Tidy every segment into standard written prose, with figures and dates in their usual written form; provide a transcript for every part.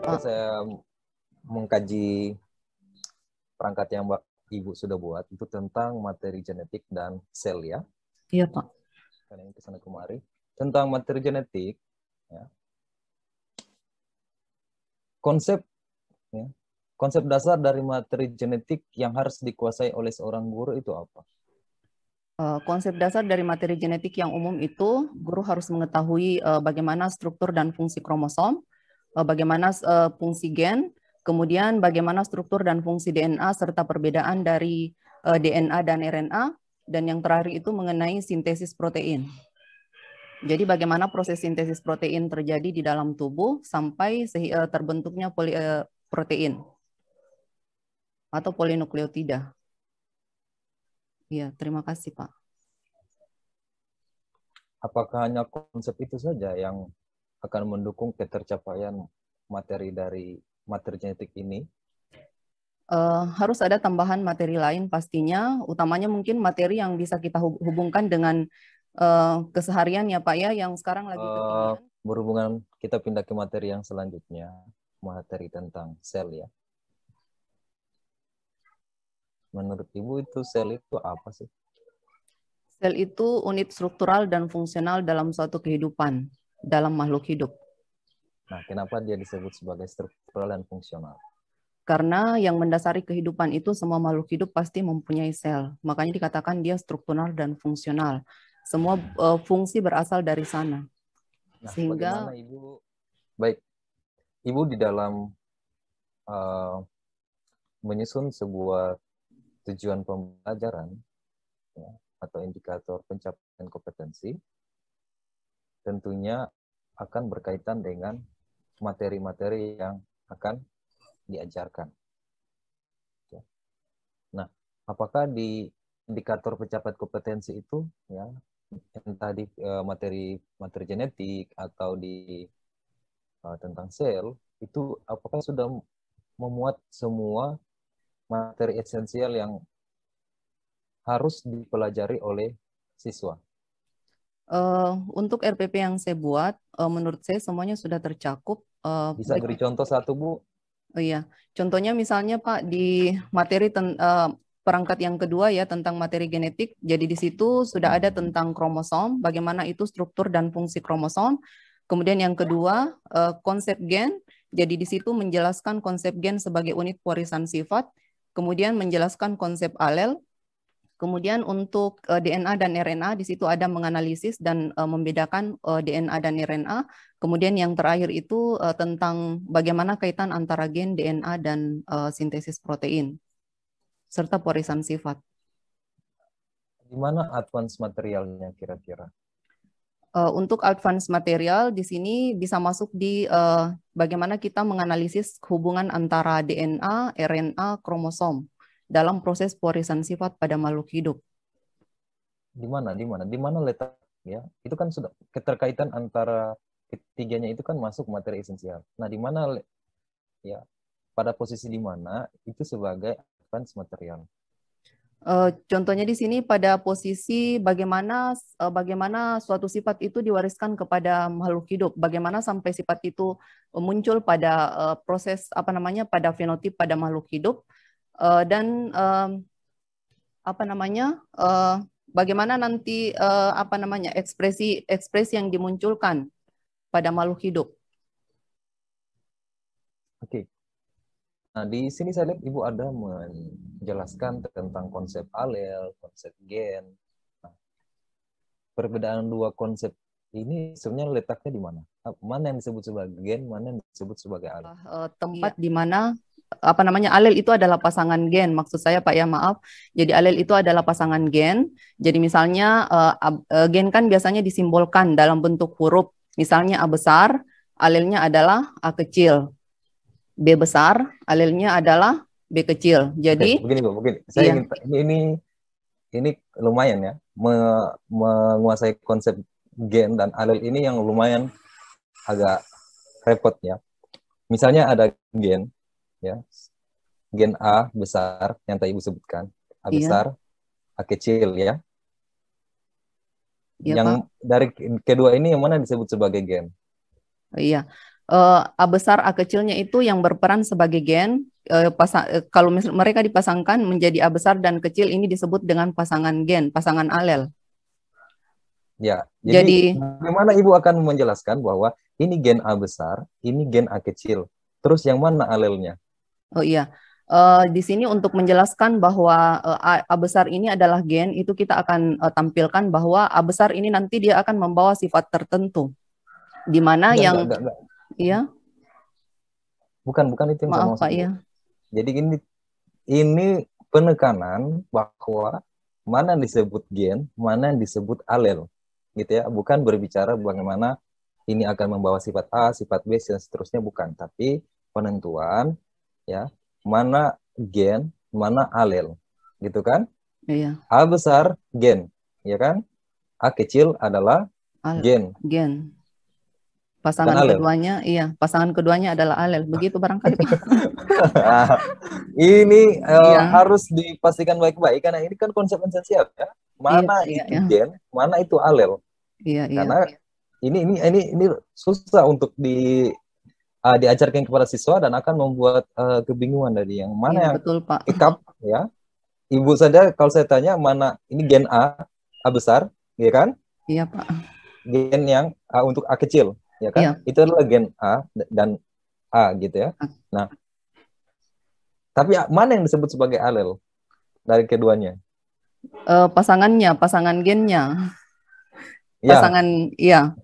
Pak. Saya mengkaji perangkat yang Ibu sudah buat itu tentang materi genetik dan sel ya. Iya Pak. Karena ini kesana kemari tentang materi genetik, ya. Konsep dasar dari materi genetik yang harus dikuasai oleh seorang guru itu apa? Konsep dasar dari materi genetik yang umum itu, guru harus mengetahui bagaimana struktur dan fungsi kromosom, bagaimana fungsi gen, kemudian bagaimana struktur dan fungsi DNA, serta perbedaan dari DNA dan RNA, dan yang terakhir itu mengenai sintesis protein. Jadi bagaimana proses sintesis protein terjadi di dalam tubuh sampai terbentuknya protein atau polinukleotida. Iya, terima kasih Pak. Apakah hanya konsep itu saja yang akan mendukung ketercapaian materi dari materi genetik ini? Harus ada tambahan materi lain pastinya, utamanya mungkin materi yang bisa kita hubungkan dengan keseharian ya Pak ya, yang sekarang lagi kekinian. Berhubungan, kita pindah ke materi yang selanjutnya, materi tentang sel ya. Menurut Ibu itu sel itu apa sih? Sel itu unit struktural dan fungsional dalam suatu kehidupan, dalam makhluk hidup. Nah, kenapa dia disebut sebagai struktural dan fungsional? Karena yang mendasari kehidupan itu semua makhluk hidup pasti mempunyai sel. Makanya dikatakan dia struktural dan fungsional. Semua fungsi berasal dari sana. Nah, Sehingga bagaimana Ibu, baik, Ibu di dalam menyusun sebuah tujuan pembelajaran ya, atau indikator pencapaian kompetensi, tentunya akan berkaitan dengan materi-materi yang akan diajarkan. Nah, apakah di indikator pencapaian kompetensi itu, ya, entah di materi genetik atau di tentang sel, itu apakah sudah memuat semua materi esensial yang harus dipelajari oleh siswa? Untuk RPP yang saya buat, menurut saya semuanya sudah tercakup. Bisa beri contoh satu, Bu? Oh iya, contohnya misalnya Pak di materi perangkat yang kedua ya tentang materi genetik. Jadi di situ sudah ada tentang kromosom, bagaimana itu struktur dan fungsi kromosom. Kemudian yang kedua konsep gen. Jadi di situ menjelaskan konsep gen sebagai unit warisan sifat. Kemudian menjelaskan konsep alel. Kemudian untuk DNA dan RNA di situ ada menganalisis dan membedakan DNA dan RNA. Kemudian yang terakhir itu tentang bagaimana kaitan antara gen, DNA dan sintesis protein serta warisan sifat. Di mana advance materialnya kira-kira? Untuk advance material di sini bisa masuk di bagaimana kita menganalisis hubungan antara DNA, RNA, kromosom dalam proses warisan sifat pada makhluk hidup. Di mana letak ya? Itu kan sudah keterkaitan antara ketiganya itu kan masuk materi esensial. Nah, di mana ya? Pada posisi di mana itu sebagai advance material? Contohnya di sini pada posisi bagaimana suatu sifat itu diwariskan kepada makhluk hidup, bagaimana sampai sifat itu muncul pada proses pada fenotip pada makhluk hidup, dan bagaimana nanti ekspresi yang dimunculkan pada makhluk hidup. Oke. Nah, di sini saya lihat Ibu ada menjelaskan tentang konsep alel, konsep gen. Nah, perbedaan dua konsep ini sebenarnya letaknya di mana? Mana yang disebut sebagai gen, mana yang disebut sebagai alel? Tempat di mana alel itu adalah pasangan gen. Maksud saya Pak ya, maaf. Jadi alel itu adalah pasangan gen. Jadi misalnya gen kan biasanya disimbolkan dalam bentuk huruf. Misalnya A besar, alelnya adalah A kecil. B besar, alelnya adalah B kecil. Jadi begini Bu, saya ingin ini lumayan ya menguasai konsep gen dan alel ini yang lumayan agak repot ya. Misalnya ada gen ya. Gen A besar yang tadi Ibu sebutkan. A besar, A kecil ya. Yang Pak. dari kedua ini yang mana disebut sebagai gen? Iya. A besar A kecilnya itu yang berperan sebagai gen. Kalau mereka dipasangkan menjadi A besar dan kecil, ini disebut dengan pasangan gen, pasangan alel. Ya, jadi Jadi, bagaimana Ibu akan menjelaskan bahwa ini gen A besar, ini gen A kecil. Terus yang mana alelnya? oh iya, di sini untuk menjelaskan bahwa A besar ini adalah gen, itu kita akan tampilkan bahwa A besar ini nanti dia akan membawa sifat tertentu, di mana yang, Enggak. ya, Bukan itu yang saya maaf maksud, Pak, Bu. ya, Jadi ini penekanan bahwa mana yang disebut gen, mana yang disebut alel, gitu ya. Bukan berbicara bagaimana ini akan membawa sifat A, sifat B, dan seterusnya, bukan. Tapi penentuan, ya, mana gen, mana alel, gitu kan? iya, A besar gen, ya kan? A kecil adalah gen, gen. bukan Pasangan alel. keduanya, iya, pasangan keduanya adalah alel. Begitu barangkali Pak. Ini Iya, harus dipastikan baik-baik karena ini kan konsep esensial ya. iya, Mana iya, itu iya, gen, mana itu alel. iya, iya, Karena ini susah untuk diajarkan kepada siswa dan akan membuat kebingungan dari yang iya, mana yang betul Pak. ikap ya. Ibu saja kalau saya tanya mana ini gen A besar, ya kan? Iya Pak. Gen yang A untuk A kecil, ya kan? Iya, Itu adalah gen A dan A gitu ya. Nah, tapi mana yang disebut sebagai alel dari keduanya? pasangannya, pasangan gennya, Ya, pasangan, iya.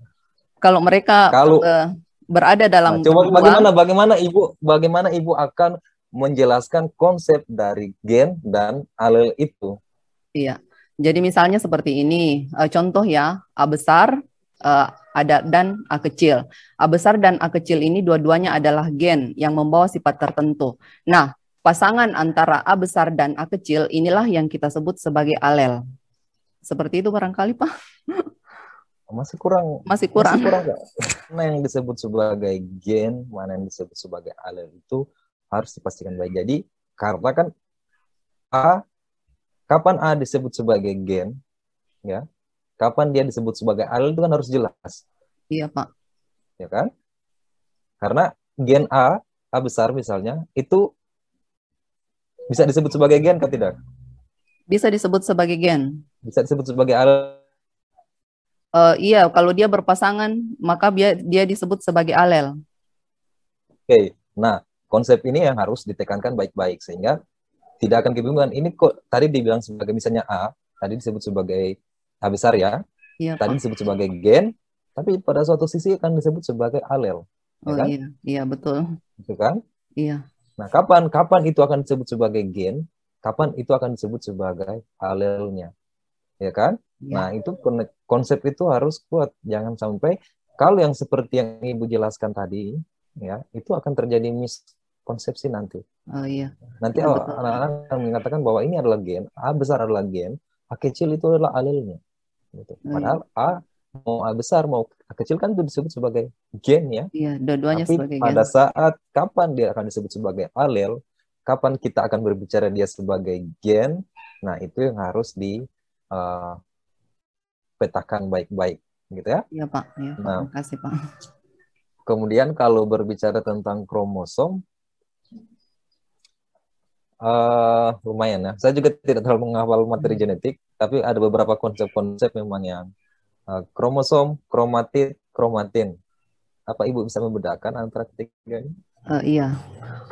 Kalau mereka kalau berada nah, dalam coba berdua, bagaimana Ibu akan menjelaskan konsep dari gen dan alel itu? iya. Jadi misalnya seperti ini, contoh ya, A besar ada dan A kecil. A besar dan A kecil ini dua-duanya adalah gen yang membawa sifat tertentu. Nah, pasangan antara A besar dan A kecil inilah yang kita sebut sebagai alel. Seperti itu barangkali Pak. Masih kurang Masih masih kurang. kurang nggak? Mana yang disebut sebagai gen, mana yang disebut sebagai alel itu harus dipastikan baik. Jadi karena kan A, kapan A disebut sebagai gen, ya, kapan dia disebut sebagai alel itu kan harus jelas, Iya Pak. ya kan? Karena gen A besar misalnya, itu bisa disebut sebagai gen atau tidak? Bisa disebut sebagai gen. Bisa disebut sebagai alel. Iya, kalau dia berpasangan, maka dia disebut sebagai alel. Oke, nah konsep ini yang harus ditekankan baik-baik sehingga tidak akan kebingungan. Ini kok tadi dibilang sebagai misalnya A, tadi disebut sebagai A besar ya, Iya tadi Pak. disebut sebagai gen, tapi pada suatu sisi akan disebut sebagai alel, ya Oh kan? iya, iya betul. Itu kan? Iya, Nah, kapan kapan itu akan disebut sebagai gen, kapan itu akan disebut sebagai alelnya, ya kan? iya, Nah, itu konsep itu harus kuat. Jangan sampai kalau yang seperti yang Ibu jelaskan tadi, ya, itu akan terjadi miskonsepsi nanti. oh iya, Nanti iya betul Pak. anak-anak akan mengatakan bahwa ini adalah gen, A besar adalah gen, A kecil itu adalah alelnya. Gitu. Oh iya, Padahal mau A besar, mau A kecil kan itu disebut sebagai gen ya. iya, dua-duanya Tapi sebagai gen. pada saat kapan dia akan disebut sebagai alel, kapan kita akan berbicara dia sebagai gen, nah itu yang harus dipetakan baik-baik, gitu ya. Iya Pak, Nah, makasih Pak. kemudian kalau berbicara tentang kromosom, lumayan ya. Saya juga tidak terlalu menghafal materi Hmm. genetik, tapi ada beberapa konsep-konsep memang yang kromosom, kromatid, kromatin. Apa Ibu bisa membedakan antara ketiga ini? Iya,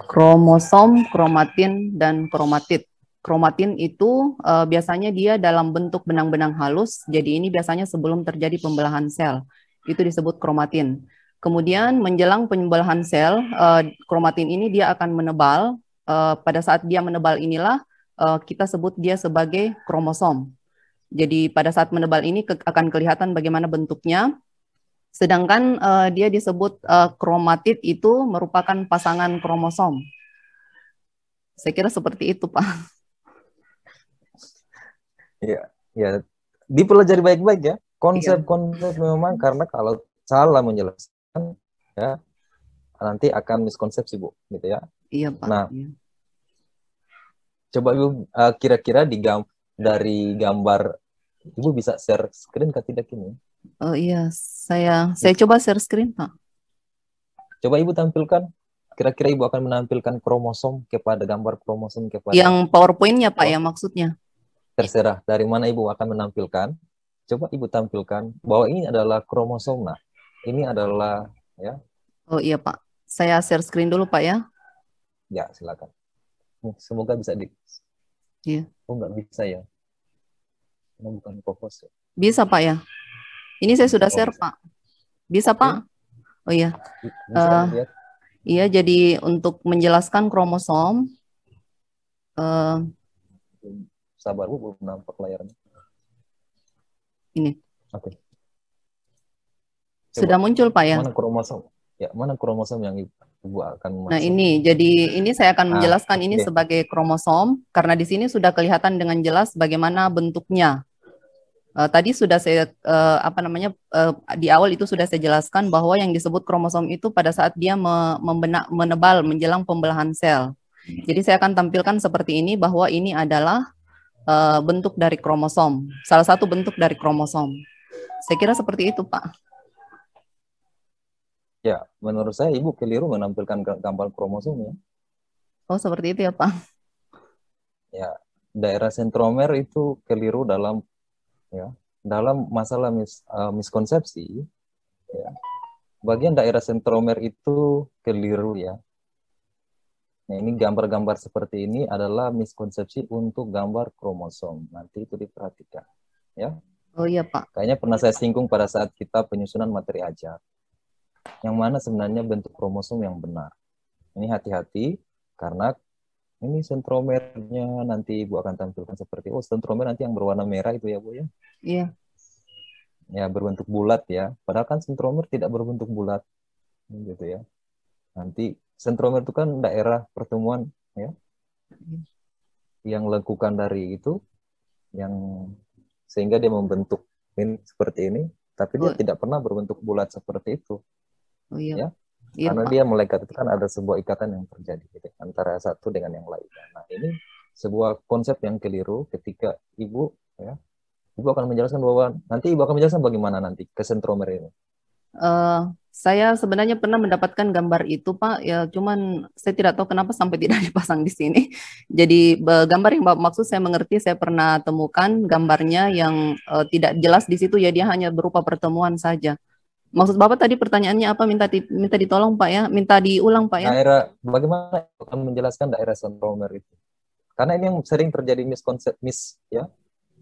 kromosom, kromatin, dan kromatid. Kromatin itu biasanya dia dalam bentuk benang-benang halus, jadi ini biasanya sebelum terjadi pembelahan sel. Itu disebut kromatin. Kemudian menjelang pembelahan sel, kromatin ini dia akan menebal. Pada saat dia menebal inilah kita sebut dia sebagai kromosom. Jadi pada saat menebal ini akan kelihatan bagaimana bentuknya. Sedangkan dia disebut kromatid itu merupakan pasangan kromosom. Saya kira seperti itu, Pak. Ya, ya dipelajari baik-baik ya. Iya, Konsep-konsep memang karena kalau salah menjelaskan ya nanti akan miskonsepsi Bu, gitu ya. iya, Pak. Nah, Iya. coba Ibu kira-kira dari gambar Ibu bisa share screen ke tidak ini? Oh iya, saya coba share screen, Pak. Coba Ibu tampilkan, kira-kira Ibu akan menampilkan kromosom kepada gambar kromosom Yang kepada, PowerPoint-nya Pak oh, ya maksudnya. terserah dari mana Ibu akan menampilkan. Coba Ibu tampilkan bahwa ini adalah kromosom. Nah, ini adalah, ya, Oh iya Pak. Saya share screen dulu Pak ya. ya silakan. Semoga bisa di, Iya. oh nggak bisa ya, ini bukan fokus ya. Bisa Pak ya. Ini saya sudah Oh share bisa. Pak. Bisa Oke, Pak? Oh iya. bisa Eh, dilihat. iya jadi untuk menjelaskan kromosom eh, Sabar Bu, belum nampak layarnya. ini Oke, coba sudah muncul Pak ya. mana kromosom? Ya, mana kromosom yang Ibu akan Nah maksud? ini saya akan Nah, menjelaskan ini oke. sebagai kromosom karena di sini sudah kelihatan dengan jelas bagaimana bentuknya. Tadi sudah saya di awal itu sudah saya jelaskan bahwa yang disebut kromosom itu pada saat dia menebal menjelang pembelahan sel. Jadi saya akan tampilkan seperti ini bahwa ini adalah bentuk dari kromosom, salah satu bentuk dari kromosom. Saya kira seperti itu, Pak. Ya, menurut saya Ibu keliru menampilkan gambar kromosom ya. Oh, seperti itu ya, Pak. Ya, daerah sentromer itu keliru dalam, ya, dalam masalah miskonsepsi ya. Bagian daerah sentromer itu keliru ya. Nah, ini gambar-gambar seperti ini adalah miskonsepsi untuk gambar kromosom. Nanti itu diperhatikan ya. Oh iya, Pak. Kayaknya pernah saya singgung pada saat kita penyusunan materi ajar. Yang mana sebenarnya bentuk kromosom yang benar. Ini hati-hati karena ini sentromernya nanti Ibu akan tampilkan seperti, oh sentromer nanti yang berwarna merah itu ya Bu ya. Iya. Ya berbentuk bulat ya. Padahal kan sentromer tidak berbentuk bulat gitu ya. Nanti sentromer itu kan daerah pertemuan ya yang lengkukan dari itu yang sehingga dia membentuk ini seperti ini, tapi dia Oh, tidak pernah berbentuk bulat seperti itu oh iya. ya. Iya, Karena Pak. dia melekat itu kan ada sebuah ikatan yang terjadi gitu, antara satu dengan yang lainnya. Nah, ini sebuah konsep yang keliru ketika Ibu ya, Ibu akan menjelaskan bahwa nanti Ibu akan menjelaskan bagaimana nanti kesentromer ini. Eh, saya sebenarnya pernah mendapatkan gambar itu, Pak. Ya, cuman saya tidak tahu kenapa sampai tidak dipasang di sini. Jadi gambar yang Bapak maksud saya mengerti, saya pernah temukan gambarnya yang tidak jelas di situ ya, dia hanya berupa pertemuan saja. Maksud Bapak tadi pertanyaannya apa? Minta ditolong, Pak ya. Minta diulang, Pak ya. Daerah bagaimana Ibu akan menjelaskan daerah sentromer itu? Karena ini yang sering terjadi miskonsep ya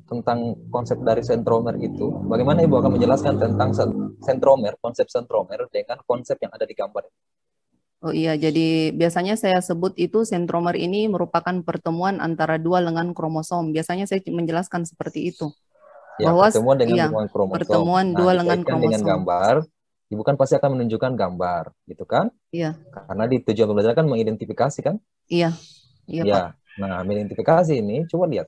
tentang konsep dari sentromer itu. Bagaimana Ibu akan menjelaskan tentang sentromer, konsep sentromer dengan konsep yang ada di gambar? Oh iya, jadi biasanya saya sebut itu sentromer ini merupakan pertemuan antara dua lengan kromosom. Biasanya saya menjelaskan seperti itu. Ya, Bahwa pertemuan dengan iya, lengan kromosom. pertemuan Nah, dua lengan dikaitkan dengan kromosom. gambar, Ibu kan pasti akan menunjukkan gambar, gitu kan? Iya, Karena di tujuan pembelajaran kan mengidentifikasi kan? iya, iya Pak. Ya, nah mengidentifikasi ini, coba lihat,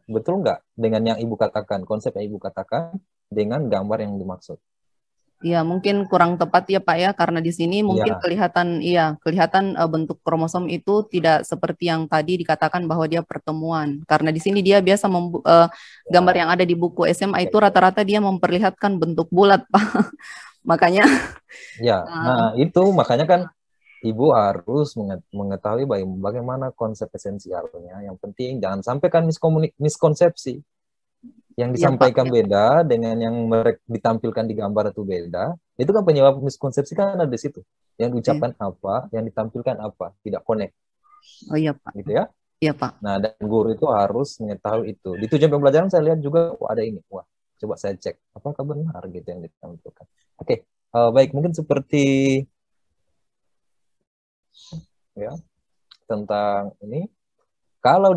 betul nggak dengan yang Ibu katakan, konsep yang Ibu katakan, dengan gambar yang dimaksud? Iya, mungkin kurang tepat ya Pak ya, karena di sini mungkin Iya, kelihatan bentuk kromosom itu tidak seperti yang tadi dikatakan bahwa dia pertemuan. Karena di sini dia biasa gambar ya, yang ada di buku SMA oke. itu rata-rata dia memperlihatkan bentuk bulat Pak. Makanya Ya, nah uh, itu makanya kan Ibu harus mengetahui bagaimana konsep esensialnya. Yang penting jangan sampai kan miskonsepsi. Yang ya Pak. disampaikan beda dengan yang mereka ditampilkan di gambar itu beda. Itu kan penyebab miskonsepsi kan ada di situ. Yang Iya. diucapkan apa, yang ditampilkan apa, tidak connect, Oh iya Pak. gitu ya. Iya Pak. Nah, dan guru itu harus mengetahui itu. Di tujuan pembelajaran saya lihat juga, wah ada ini. Wah, coba saya cek. Apakah benar gitu yang ditampilkan. Oke, baik. Mungkin seperti ya tentang ini. Kalau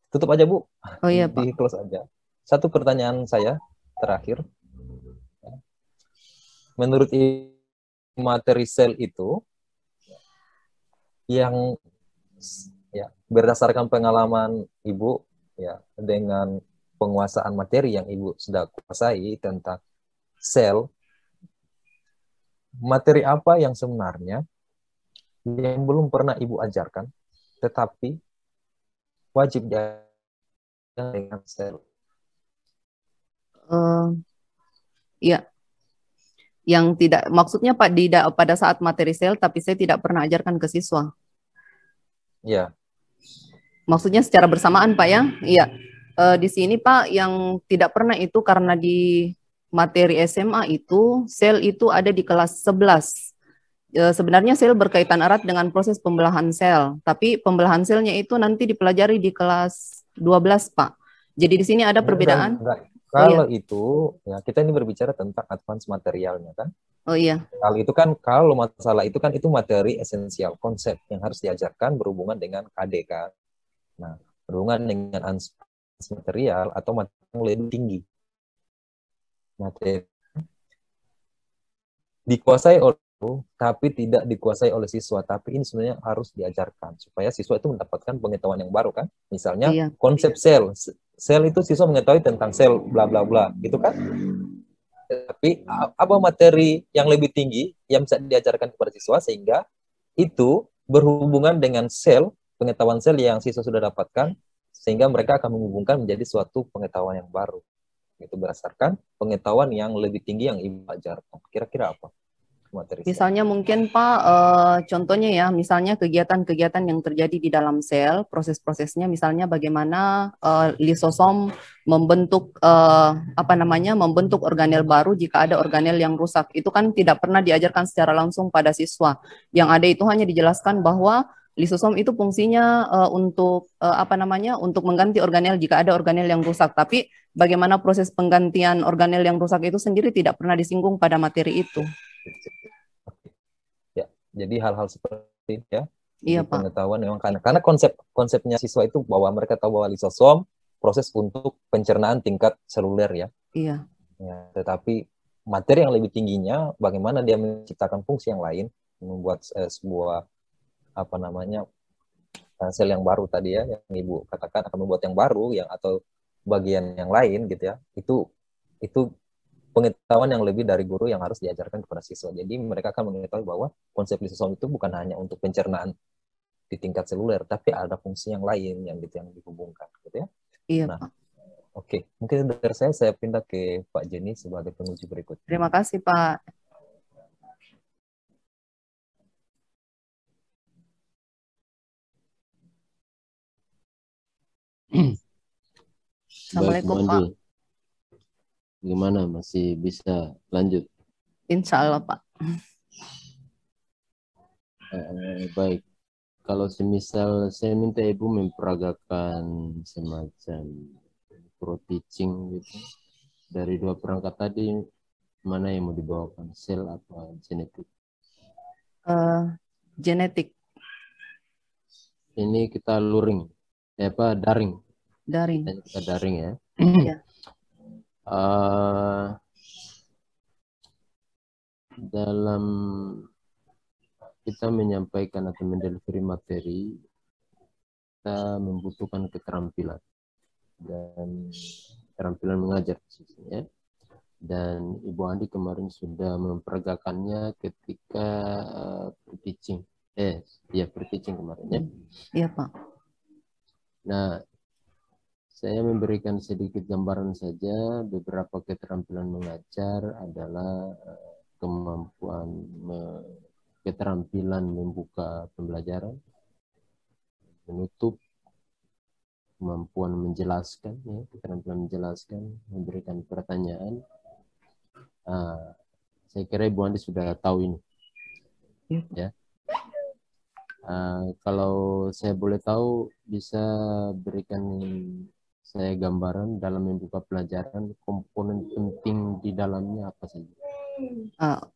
tutup aja Bu, Oh iya Pak. di close aja. Satu pertanyaan saya terakhir. Menurut materi sel itu yang ya berdasarkan pengalaman Ibu ya dengan penguasaan materi yang Ibu sudah kuasai tentang sel, materi apa yang sebenarnya yang belum pernah Ibu ajarkan tetapi wajib diajarkan dengan sel? Eh, iya. Yang tidak, maksudnya Pak, tidak pada saat materi sel, tapi saya tidak pernah ajarkan ke siswa. Ya, Maksudnya secara bersamaan Pak ya? Iya. Di sini Pak yang tidak pernah itu karena di materi SMA itu sel itu ada di kelas 11. Sebenarnya sel berkaitan erat dengan proses pembelahan sel, tapi pembelahan selnya itu nanti dipelajari di kelas 12 Pak. Jadi di sini ada perbedaan. enggak. Oh iya. Kalau itu, ya kita ini berbicara tentang advance materialnya kan. Oh iya. Kalau itu kan, kalau masalah itu kan itu materi esensial, konsep yang harus diajarkan berhubungan dengan KD kan. Nah, berhubungan dengan advance material atau materi yang lebih tinggi. Materi dikuasai oleh guru, tapi tidak dikuasai oleh siswa. Tapi ini sebenarnya harus diajarkan supaya siswa itu mendapatkan pengetahuan yang baru kan. Misalnya Iya. konsep sel. Sel itu siswa mengetahui tentang sel bla bla bla, gitu kan? Tapi apa materi yang lebih tinggi yang bisa diajarkan kepada siswa sehingga itu berhubungan dengan sel, pengetahuan sel yang siswa sudah dapatkan sehingga mereka akan menghubungkan menjadi suatu pengetahuan yang baru. Itu berdasarkan pengetahuan yang lebih tinggi yang ibu ajarkan. Kira-kira apa materi sel? Misalnya mungkin Pak, contohnya ya, misalnya kegiatan-kegiatan yang terjadi di dalam sel, proses-prosesnya misalnya bagaimana lisosom membentuk apa namanya, membentuk organel baru jika ada organel yang rusak. Itu kan tidak pernah diajarkan secara langsung pada siswa. Yang ada itu hanya dijelaskan bahwa lisosom itu fungsinya untuk apa namanya, untuk mengganti organel jika ada organel yang rusak. Tapi bagaimana proses penggantian organel yang rusak itu sendiri tidak pernah disinggung pada materi itu. Ya, jadi hal-hal seperti itu ya. Iya, Jadi Pak. pengetahuan memang karena konsepnya siswa itu bahwa mereka tahu bahwa lisosom proses untuk pencernaan tingkat seluler ya. Iya. Ya, tetapi materi yang lebih tingginya bagaimana dia menciptakan fungsi yang lain, membuat sebuah apa namanya sel yang baru tadi ya, yang Ibu katakan akan membuat yang baru yang atau bagian yang lain gitu ya. Itu pengetahuan yang lebih dari guru yang harus diajarkan kepada siswa. Jadi mereka akan mengetahui bahwa konsep lisosom itu bukan hanya untuk pencernaan di tingkat seluler, tapi ada fungsi yang lain yang gitu yang dihubungkan, gitu ya. Iya, Nah, Pak. oke. Mungkin dari saya pindah ke Pak Jenny sebagai penguji berikut. Terima kasih, Pak. Baik, Assalamualaikum, Mandi. Pak. Gimana? Masih bisa lanjut? Insya Allah, Pak. Baik. Kalau semisal saya minta Ibu memperagakan semacam pro-teaching gitu. Dari dua perangkat tadi, mana yang mau dibawakan? Sel atau genetik? Genetik. Ini kita luring. Daring. Daring. Kita daring ya. Iya. Dalam kita menyampaikan atau mendelivery materi, kita membutuhkan keterampilan dan keterampilan mengajar khususnya. Dan Ibu Andi kemarin sudah memperagakannya ketika pre-teaching. Pre-teaching kemarin ya. Iya, Pak. Nah, saya memberikan sedikit gambaran saja. Beberapa keterampilan mengajar adalah keterampilan membuka pembelajaran, menutup, kemampuan menjelaskan, ya, keterampilan menjelaskan, memberikan pertanyaan. Saya kira Ibu Andi sudah tahu ini. Ya. Kalau saya boleh tahu, bisa berikan saya gambaran dalam membuka pelajaran, komponen penting di dalamnya apa saja?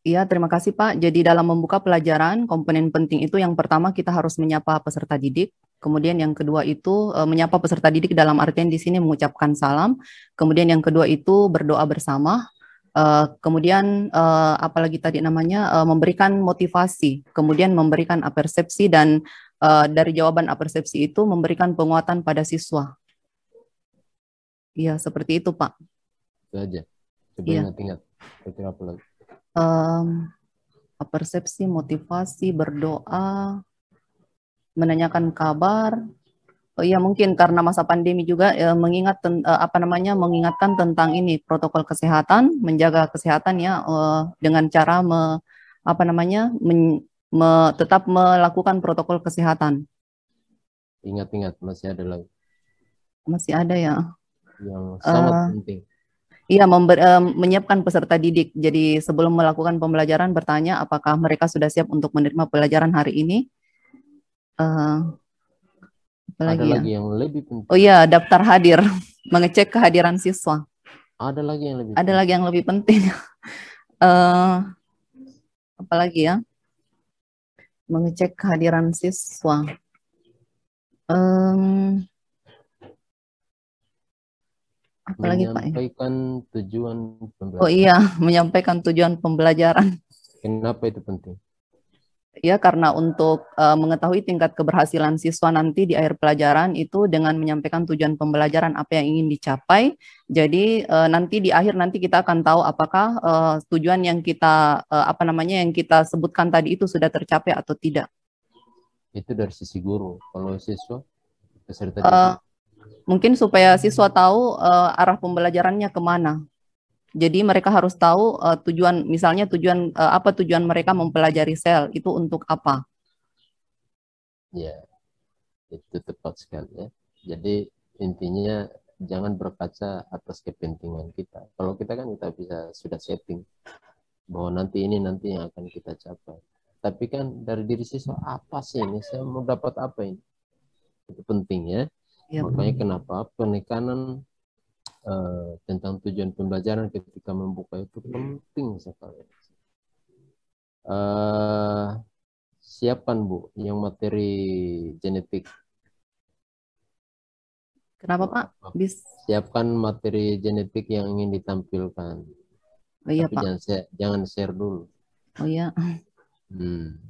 Iya, terima kasih Pak. Jadi dalam membuka pelajaran, komponen penting itu yang pertama kita harus menyapa peserta didik. Kemudian yang kedua itu menyapa peserta didik dalam artian di sini mengucapkan salam. Kemudian yang kedua itu berdoa bersama. Kemudian apalagi tadi namanya memberikan motivasi. Kemudian memberikan apersepsi dan dari jawaban apersepsi itu memberikan penguatan pada siswa. Iya, seperti itu Pak. Itu aja. Coba Iya. ingat-ingat. Kira-kira apa lagi? Persepsi, motivasi, berdoa, menanyakan kabar, Oh iya, mungkin karena masa pandemi juga mengingatkan tentang ini protokol kesehatan, menjaga kesehatan ya dengan cara tetap melakukan protokol kesehatan. Ingat-ingat, masih ada lagi Masih ada ya. yang sangat Eh, penting. Iya, menyiapkan peserta didik. Jadi sebelum melakukan pembelajaran bertanya apakah mereka sudah siap untuk menerima pelajaran hari ini. Eh, Ada Apalagi ya? lagi yang lebih Oh penting. iya, daftar hadir, mengecek kehadiran siswa. Ada lagi yang lebih Ada lagi penting. yang lebih penting. eh Apalagi ya? Mengecek kehadiran siswa. Em, Apalagi Pak ya? Menyampaikan tujuan Oh pembelajaran. iya, menyampaikan tujuan pembelajaran. Kenapa itu penting? Ya, karena untuk mengetahui tingkat keberhasilan siswa nanti di akhir pelajaran itu dengan menyampaikan tujuan pembelajaran apa yang ingin dicapai. Jadi nanti di akhir nanti kita akan tahu apakah tujuan yang kita sebutkan tadi itu sudah tercapai atau tidak. Itu dari sisi guru. Kalau siswa, peserta Eh, didik, Mungkin supaya siswa tahu arah pembelajarannya kemana. Jadi mereka harus tahu apa tujuan mereka mempelajari sel itu untuk apa. ya itu tepat sekali ya. Jadi intinya jangan berkaca atas kepentingan kita. Kalau kita kan kita bisa sudah setting bahwa nanti ini nanti yang akan kita capai. Tapi kan dari diri siswa apa sih ini? Saya mau dapat apa ini? Itu penting ya. Ya, Makanya kenapa penekanan tentang tujuan pembelajaran ketika membuka itu penting sekali. Eh, Siapkan Bu yang materi genetik. kenapa Pak? Siapkan materi genetik yang ingin ditampilkan. Oh iya Tapi Pak. jangan share dulu. Oh iya. Hmm.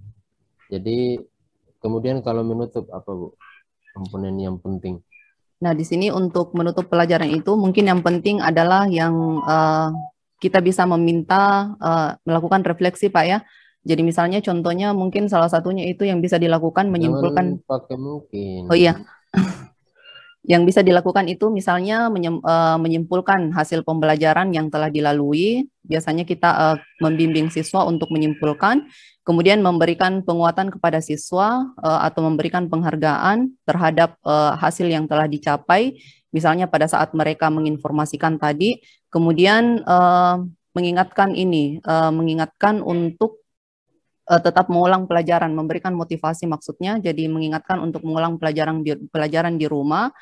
Jadi kemudian kalau menutup apa Bu? Komponen yang penting. Nah, di sini untuk menutup pelajaran itu mungkin yang penting adalah yang kita bisa meminta melakukan refleksi, Pak ya. Jadi misalnya contohnya mungkin salah satunya itu yang bisa dilakukan Jangan menyimpulkan. pakai mungkin. Oh iya, yang bisa dilakukan itu misalnya menyimpulkan hasil pembelajaran yang telah dilalui. Biasanya kita membimbing siswa untuk menyimpulkan, kemudian memberikan penguatan kepada siswa atau memberikan penghargaan terhadap hasil yang telah dicapai. Misalnya pada saat mereka menginformasikan tadi, kemudian mengingatkan untuk tetap mengulang pelajaran, memberikan motivasi maksudnya. Jadi mengingatkan untuk mengulang pelajaran di rumah,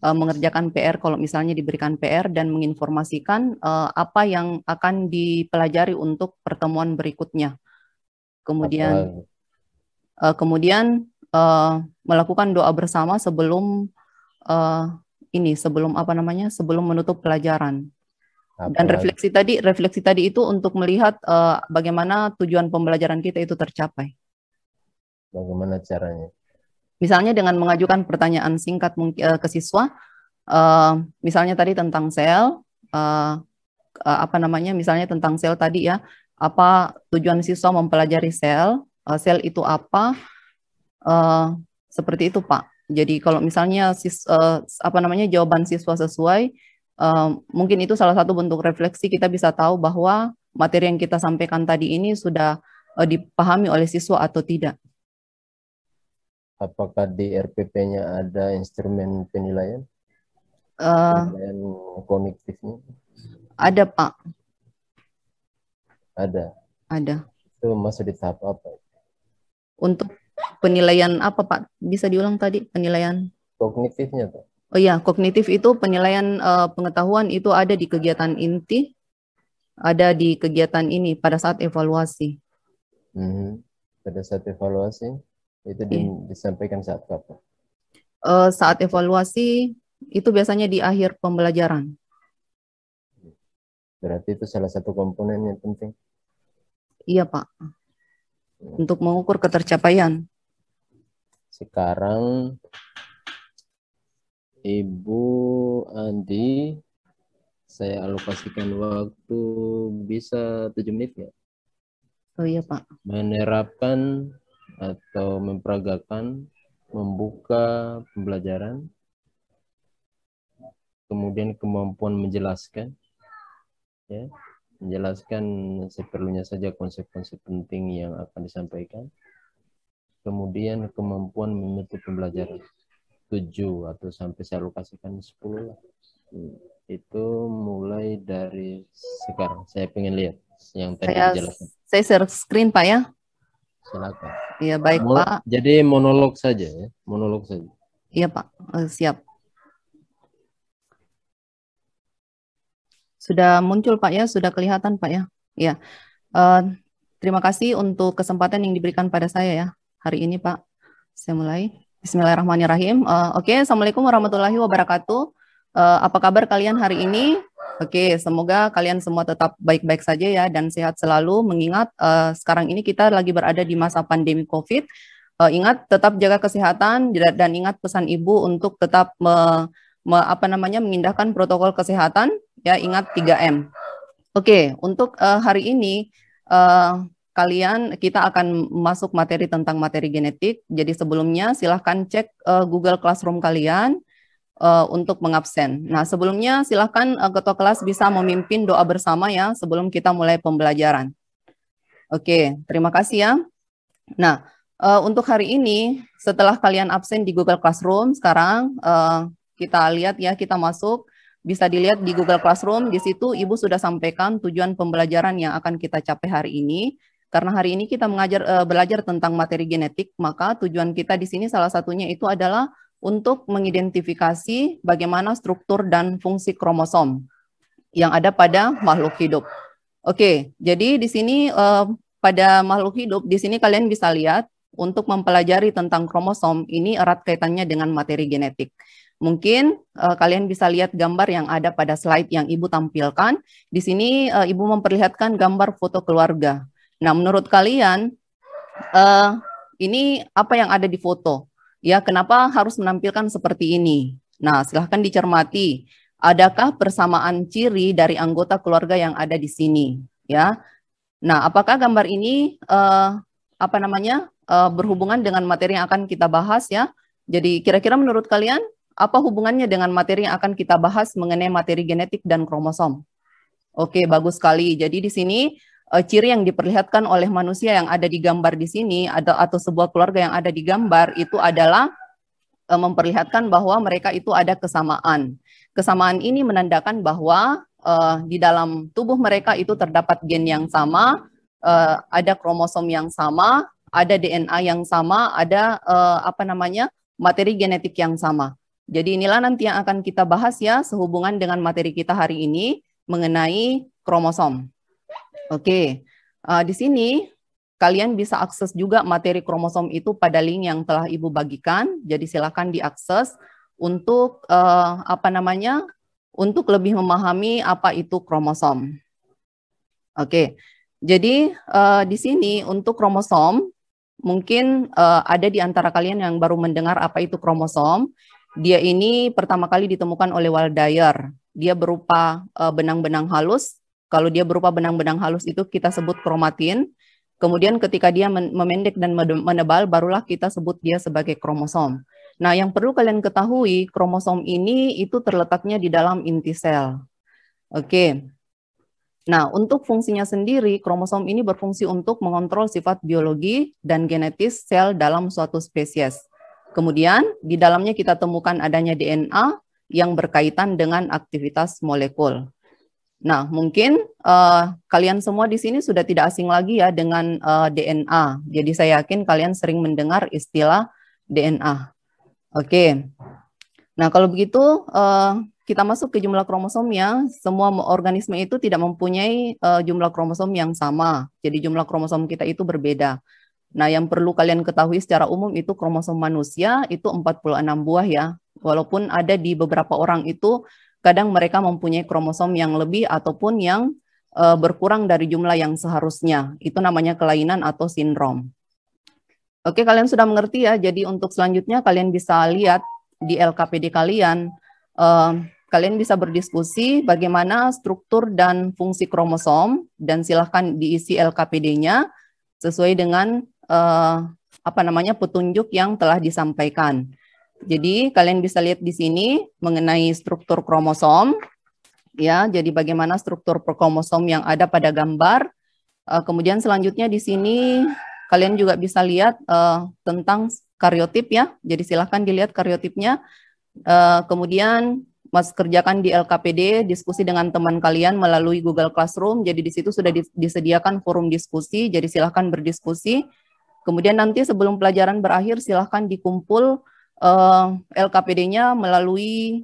mengerjakan PR kalau misalnya diberikan PR dan menginformasikan apa yang akan dipelajari untuk pertemuan berikutnya. Kemudian Apa melakukan doa bersama uh, sebelum menutup pelajaran. Dan apalagi refleksi tadi itu untuk melihat bagaimana tujuan pembelajaran kita itu tercapai. bagaimana caranya? Misalnya dengan mengajukan pertanyaan singkat ke siswa, misalnya tadi tentang sel, misalnya tentang sel tadi ya, apa tujuan siswa mempelajari sel, sel itu apa, uh, seperti itu Pak. Jadi kalau misalnya jawaban siswa sesuai, mungkin itu salah satu bentuk refleksi kita bisa tahu bahwa materi yang kita sampaikan tadi ini sudah dipahami oleh siswa atau tidak. Apakah di RPP-nya ada instrumen penilaian? Uh, Penilaian kognitifnya? ada Pak, Ada. ada. Itu masuk di tahap apa? Untuk penilaian apa Pak? Bisa diulang tadi penilaian? Kognitifnya tuh. Oh iya, kognitif itu penilaian pengetahuan itu ada di kegiatan inti, ada di kegiatan ini pada saat evaluasi. Pada saat evaluasi itu Iya. disampaikan saat kapan? Saat evaluasi itu biasanya di akhir pembelajaran. Berarti itu salah satu komponen yang penting. Iya Pak, untuk mengukur ketercapaian. Sekarang Ibu Andi, saya alokasikan waktu bisa 7 menit ya. Oh iya Pak. Menerapkan atau memperagakan membuka pembelajaran kemudian kemampuan menjelaskan, ya, menjelaskan seperlunya saja konsep-konsep penting yang akan disampaikan, kemudian kemampuan menutup pembelajaran 7 atau sampai saya alokasikan 10 lah. Itu mulai dari sekarang. Saya pengen lihat yang tadi dijelaskan. Saya share screen Pak ya. Silakan. Iya baik Pak. Jadi monolog saja ya, monolog saja. Iya Pak, siap. Sudah muncul Pak ya, sudah kelihatan Pak ya. Ya, terima kasih untuk kesempatan yang diberikan pada saya ya hari ini Pak. Saya mulai. Bismillahirrahmanirrahim. Oke, Assalamualaikum warahmatullahi wabarakatuh. Apa kabar kalian hari ini? Oke, semoga kalian semua tetap baik-baik saja ya dan sehat selalu. Mengingat sekarang ini kita lagi berada di masa pandemi COVID. Ingat tetap jaga kesehatan dan ingat pesan Ibu untuk tetap mengindahkan protokol kesehatan ya, ingat 3M. Oke, untuk hari ini kita akan masuk materi tentang materi genetik. Jadi sebelumnya silahkan cek Google Classroom kalian untuk mengabsen. Nah, sebelumnya silahkan ketua kelas bisa memimpin doa bersama ya sebelum kita mulai pembelajaran. Oke, terima kasih ya. Nah, untuk hari ini setelah kalian absen di Google Classroom, sekarang kita lihat ya, kita masuk. Bisa dilihat di Google Classroom, di situ Ibu sudah sampaikan tujuan pembelajaran yang akan kita capai hari ini. Karena hari ini kita belajar tentang materi genetik, maka tujuan kita di sini salah satunya itu adalah untuk mengidentifikasi bagaimana struktur dan fungsi kromosom yang ada pada makhluk hidup. Oke, jadi di sini pada makhluk hidup, di sini kalian bisa lihat untuk mempelajari tentang kromosom ini erat kaitannya dengan materi genetik. Mungkin kalian bisa lihat gambar yang ada pada slide yang Ibu tampilkan. Di sini Ibu memperlihatkan gambar foto keluarga. Nah, menurut kalian ini apa yang ada di foto? Ya, kenapa harus menampilkan seperti ini? Nah, silahkan dicermati. Adakah persamaan ciri dari anggota keluarga yang ada di sini? Ya. Nah, apakah gambar ini berhubungan dengan materi yang akan kita bahas ya? Jadi kira-kira menurut kalian apa hubungannya dengan materi yang akan kita bahas mengenai materi genetik dan kromosom? Oke, bagus sekali. Jadi di sini ciri yang diperlihatkan oleh manusia yang ada di gambar di sini atau sebuah keluarga yang ada di gambar itu adalah memperlihatkan bahwa mereka itu ada kesamaan. Kesamaan ini menandakan bahwa di dalam tubuh mereka itu terdapat gen yang sama, ada kromosom yang sama, ada DNA yang sama, ada materi genetik yang sama. Jadi inilah nanti yang akan kita bahas ya sehubungan dengan materi kita hari ini mengenai kromosom. Oke, di sini kalian bisa akses juga materi kromosom itu pada link yang telah Ibu bagikan. Jadi silakan diakses untuk untuk lebih memahami apa itu kromosom. Oke, jadi di sini untuk kromosom mungkin ada di antara kalian yang baru mendengar apa itu kromosom. Dia ini pertama kali ditemukan oleh Waldeyer. Dia berupa benang-benang halus. Kalau dia berupa benang-benang halus itu kita sebut kromatin. Kemudian ketika dia memendek dan menebal, barulah kita sebut dia sebagai kromosom. Nah, yang perlu kalian ketahui, kromosom ini itu terletaknya di dalam inti sel. Oke. Nah, untuk fungsinya sendiri, kromosom ini berfungsi untuk mengontrol sifat biologi dan genetis sel dalam suatu spesies. Kemudian, di dalamnya kita temukan adanya DNA yang berkaitan dengan aktivitas molekul. Nah, mungkin kalian semua di sini sudah tidak asing lagi ya dengan DNA. Jadi saya yakin kalian sering mendengar istilah DNA. Oke. Nah, kalau begitu kita masuk ke jumlah kromosomnya. Semua organisme itu tidak mempunyai jumlah kromosom yang sama. Jadi jumlah kromosom kita itu berbeda. Nah, yang perlu kalian ketahui secara umum itu kromosom manusia itu 46 buah ya. Walaupun ada di beberapa orang itu kadang mereka mempunyai kromosom yang lebih ataupun yang berkurang dari jumlah yang seharusnya. Itu namanya kelainan atau sindrom. Oke, kalian sudah mengerti ya. Jadi untuk selanjutnya kalian bisa lihat di LKPD kalian. Kalian bisa berdiskusi bagaimana struktur dan fungsi kromosom dan silahkan diisi LKPD-nya sesuai dengan petunjuk yang telah disampaikan. Jadi kalian bisa lihat di sini mengenai struktur kromosom, ya. Jadi bagaimana struktur kromosom yang ada pada gambar. Kemudian selanjutnya di sini kalian juga bisa lihat tentang karyotip ya. Jadi silahkan dilihat karyotipnya. Kemudian Mas kerjakan di LKPD, diskusi dengan teman kalian melalui Google Classroom. Jadi di situ sudah disediakan forum diskusi, jadi silahkan berdiskusi. Kemudian nanti sebelum pelajaran berakhir, silahkan dikumpul LKPD-nya melalui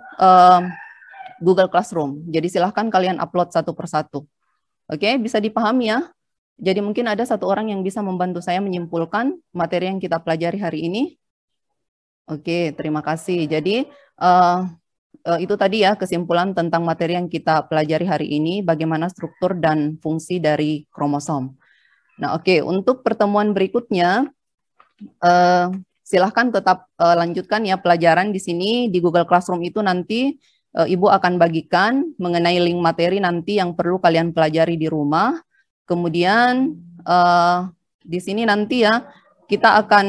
Google Classroom. Jadi silahkan kalian upload satu persatu. Oke, bisa dipahami ya? Jadi mungkin ada satu orang yang bisa membantu saya menyimpulkan materi yang kita pelajari hari ini. Oke, terima kasih. Jadi itu tadi ya kesimpulan tentang materi yang kita pelajari hari ini, bagaimana struktur dan fungsi dari kromosom. Nah, oke, untuk pertemuan berikutnya, silahkan tetap lanjutkan ya pelajaran di sini di Google Classroom itu nanti Ibu akan bagikan mengenai link materi nanti yang perlu kalian pelajari di rumah. Kemudian di sini nanti ya kita akan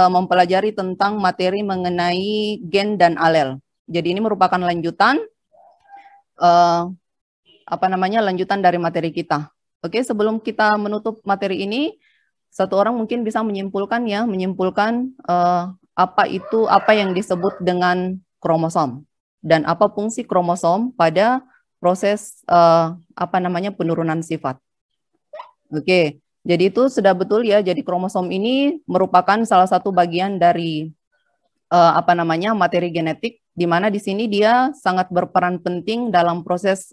mempelajari tentang materi mengenai gen dan alel. Jadi ini merupakan lanjutan lanjutan dari materi kita. Oke, sebelum kita menutup materi ini, satu orang mungkin bisa menyimpulkan apa yang disebut dengan kromosom dan apa fungsi kromosom pada proses penurunan sifat. Oke, jadi itu sudah betul ya. Jadi kromosom ini merupakan salah satu bagian dari materi genetik, di mana di sini dia sangat berperan penting dalam proses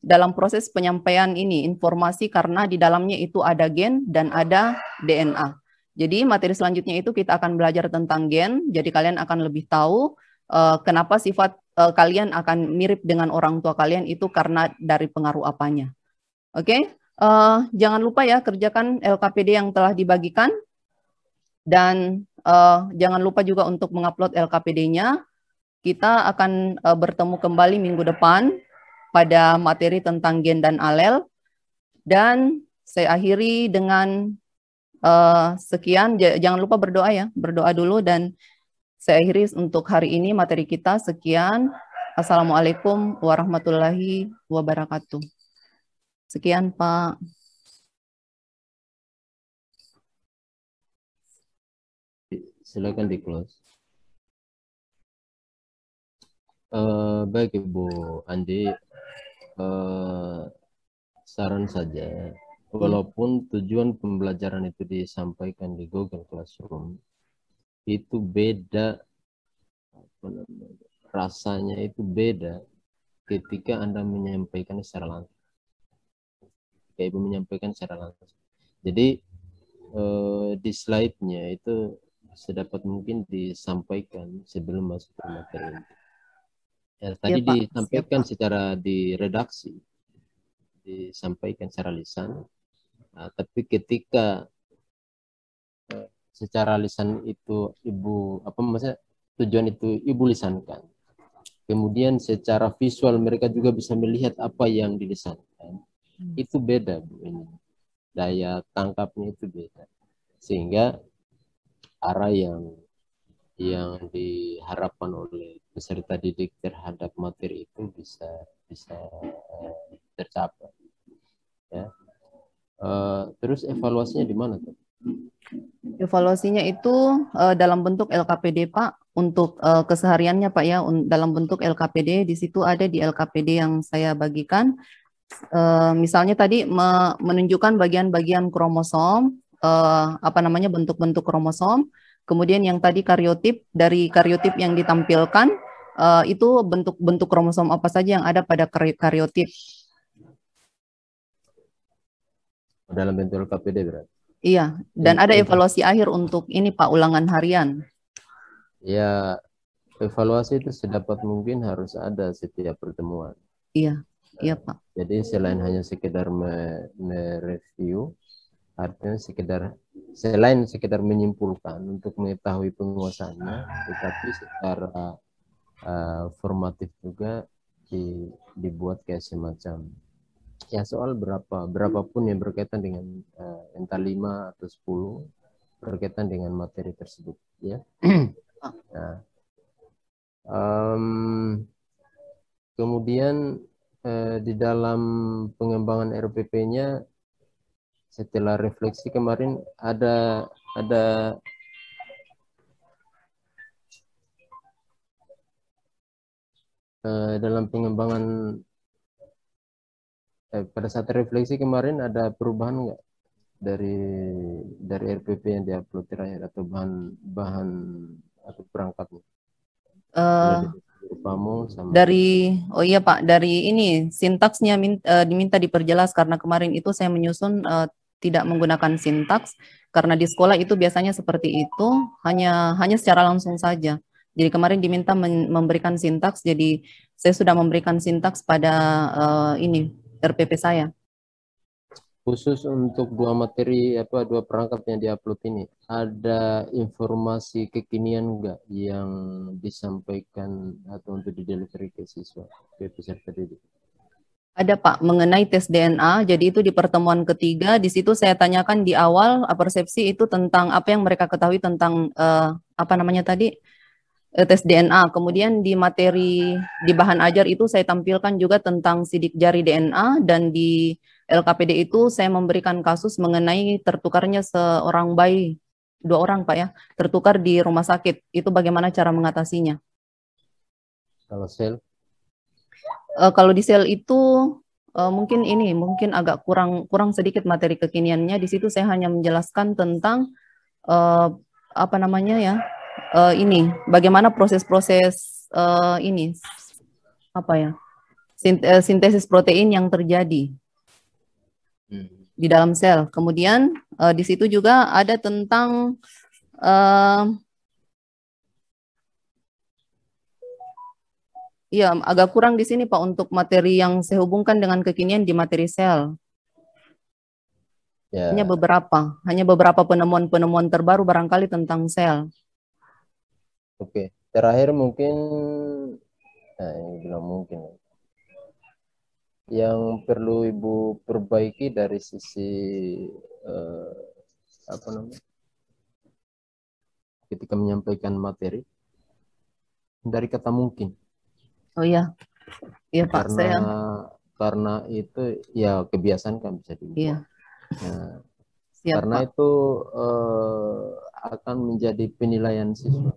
dalam proses penyampaian ini informasi, karena di dalamnya itu ada gen dan ada DNA. Jadi materi selanjutnya itu kita akan belajar tentang gen. Jadi kalian akan lebih tahu kenapa sifat kalian akan mirip dengan orang tua kalian itu karena dari pengaruh apanya. Oke, jangan lupa ya kerjakan LKPD yang telah dibagikan. Dan jangan lupa juga untuk mengupload LKPD-nya. Kita akan bertemu kembali minggu depan pada materi tentang gen dan alel. Dan saya akhiri dengan sekian. Jangan lupa berdoa ya, berdoa dulu. Dan saya akhiri untuk hari ini materi kita sekian. Assalamualaikum warahmatullahi wabarakatuh. Sekian Pak. Silakan di close. Baik Ibu Andi, saran saja, walaupun tujuan pembelajaran itu disampaikan di Google Classroom, itu beda, rasanya itu beda ketika Anda menyampaikan secara langsung. Ketika Ibu menyampaikan secara langsung. Jadi di slide-nya itu sedapat mungkin disampaikan sebelum masuk ke materi. Ya, tadi Pak. disampaikan secara di redaksi, disampaikan secara lisan. Nah, tapi ketika secara lisan itu Ibu tujuan itu Ibu lisankan. Kemudian secara visual mereka juga bisa melihat apa yang dilisankan. Itu beda Bu ini. Daya tangkapnya itu beda. Sehingga arah yang diharapkan oleh peserta didik terhadap materi itu bisa tercapai. Ya. Terus evaluasinya di mana tuh? Evaluasinya itu dalam bentuk LKPD Pak, untuk kesehariannya Pak ya, dalam bentuk LKPD. Di situ ada di LKPD yang saya bagikan. Misalnya tadi menunjukkan bagian-bagian kromosom, bentuk-bentuk kromosom. Kemudian yang tadi karyotip, dari karyotip yang ditampilkan itu bentuk-bentuk kromosom apa saja yang ada pada karyotip. Dalam bentuk LKPD berarti. Iya, dan ada evaluasi akhir untuk ini Pak, ulangan harian. Ya, evaluasi itu sedapat mungkin harus ada setiap pertemuan. Iya, iya Pak. Jadi selain hanya sekedar mereview, artinya selain sekedar menyimpulkan untuk mengetahui penguasaannya, tetapi secara formatif juga dibuat kayak semacam ya soal berapapun yang berkaitan dengan entah 5 atau 10 berkaitan dengan materi tersebut ya. Nah, kemudian di dalam pengembangan RPP-nya setelah refleksi kemarin ada dalam pengembangan pada saat refleksi kemarin ada perubahan nggak dari RPP yang diupload terakhir atau bahan atau perangkatnya? Oh iya Pak, dari ini sintaksnya diminta diperjelas karena kemarin itu saya menyusun tidak menggunakan sintaks karena di sekolah itu biasanya seperti itu, hanya secara langsung saja. Jadi kemarin diminta memberikan sintaks, jadi saya sudah memberikan sintaks pada ini RPP saya. Khusus untuk dua perangkat yang diupload ini, ada informasi kekinian enggak yang disampaikan atau untuk didelivery ke siswa, ke peserta didik? Ada Pak, mengenai tes DNA, jadi itu di pertemuan ketiga, di situ saya tanyakan di awal persepsi itu tentang apa yang mereka ketahui tentang tes DNA. Kemudian di materi di bahan ajar itu saya tampilkan juga tentang sidik jari DNA, dan di LKPD itu saya memberikan kasus mengenai tertukarnya seorang bayi, 2 orang Pak ya, tertukar di rumah sakit. Itu bagaimana cara mengatasinya? Kalau sel? Kalau di sel itu mungkin agak kurang sedikit materi kekiniannya. Di situ saya hanya menjelaskan tentang ini bagaimana proses-proses sintesis protein yang terjadi di dalam sel. Kemudian di situ juga ada tentang agak kurang di sini Pak untuk materi yang saya hubungkan dengan kekinian di materi sel. Ya. Hanya beberapa penemuan terbaru barangkali tentang sel. Oke, terakhir mungkin yang perlu Ibu perbaiki dari sisi ketika menyampaikan materi dari kata mungkin. Oh iya, iya Pak. Karena itu ya kebiasaan kan bisa diubah. Iya. Nah, siap, karena Pak. itu akan menjadi penilaian siswa.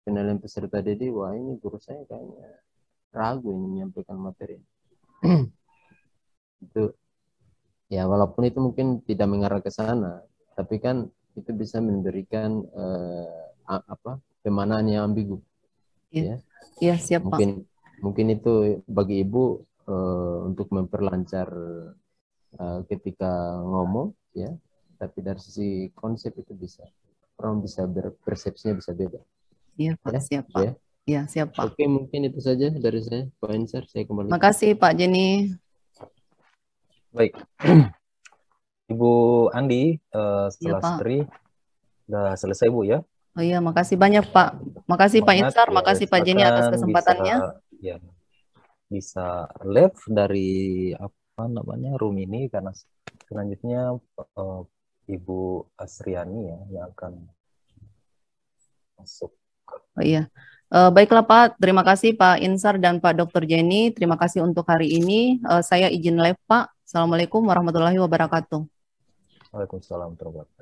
Penilaian peserta didik, wah ini guru saya kayaknya ragu ini menyampaikan materi. Itu ya walaupun itu mungkin tidak mengarah ke sana, tapi kan itu bisa memberikan pemanaan yang ambigu. Iya. Ya, siap Pak. Mungkin itu bagi Ibu untuk memperlancar ketika ngomong ya, tapi dari sisi konsep itu bisa orang bisa berpersepsinya bisa beda. Iya Pak, ya, siap Pak. Ya, siap Pak. Oke, mungkin itu saja dari saya, Pak Insar. Saya kembali. Makasih Pak Jenny. Baik, Ibu Andi, setelah stri sudah selesai Bu ya. Oh iya, makasih banyak Pak. Makasih Pak Insar, makasih Pak Jenny atas kesempatannya. Bisa live dari room ini, karena selanjutnya Ibu Asriani ya yang akan masuk. Oh iya. Baiklah Pak, terima kasih Pak Insar dan Pak Dr. Jenny. Terima kasih untuk hari ini. Saya izin live Pak. Assalamualaikum warahmatullahi wabarakatuh. Waalaikumsalam warahmatullahi wabarakatuh.